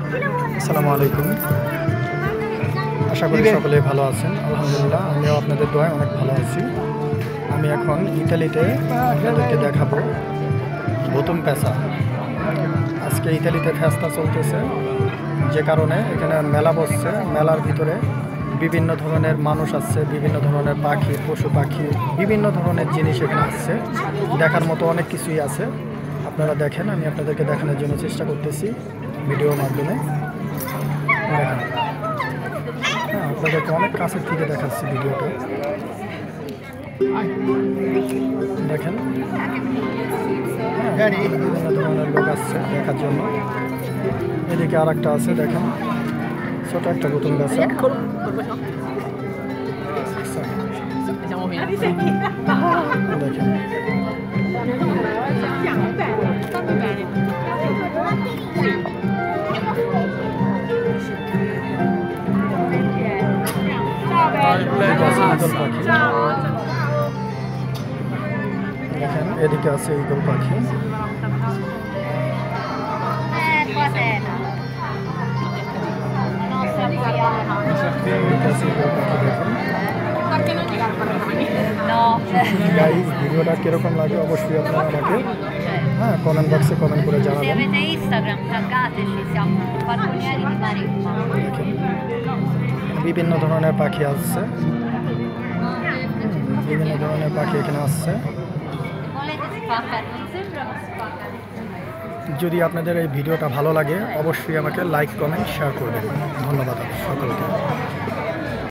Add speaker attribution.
Speaker 1: আসসালামু আলাইকুম। আশা করি সকলে ভালো আছেন। আলহামদুলিল্লাহ, আমিও আপনাদের দোয়ায় অনেক ভালো আছি। আমি এখন ইতালিতে আপনাদেরকে দেখাবো বোতুম পেঁচা। আজকে ইতালিতে ফেস্তা চলতেছে, যে কারণে এখানে মেলা বসছে। মেলার ভিতরে বিভিন্ন ধরনের মানুষ আসছে, বিভিন্ন ধরনের পাখি, পশু পাখি, বিভিন্ন ধরনের জিনিস এখানে আসছে। দেখার মতো অনেক কিছুই আছে। আপনারা দেখেন, আমি আপনাদেরকে দেখানোর জন্য চেষ্টা করতেছি ভিডিওর মাধ্যমে। দেখেন, হ্যাঁ, আপনাদেরকে অনেক কাছের থেকে দেখাচ্ছি ভিডিওটা। দেখেন, হ্যাঁ, বিভিন্ন ধরনের লোক আসছে দেখার জন্য। এদিকে আর একটা আছে, দেখেন, ছোট একটা বোতল বেচা। দেখেন, দেখেন, এদিকে আছে ঈগল পাখি। গাইস, ভিডিওটা কিরকম লাগে অবশ্যই আপনারা আমাকে কমেন্ট বক্সে কমেন্ট করে জানাবেন। বিভিন্ন ধরনের পাখি আসছে, বিভিন্ন ধরনের পাখি এখানে আসছে। যদি আপনাদের এই ভিডিওটা ভালো লাগে অবশ্যই আমাকে লাইক, কমেন্ট, শেয়ার করবেন। ধন্যবাদ সকলকে।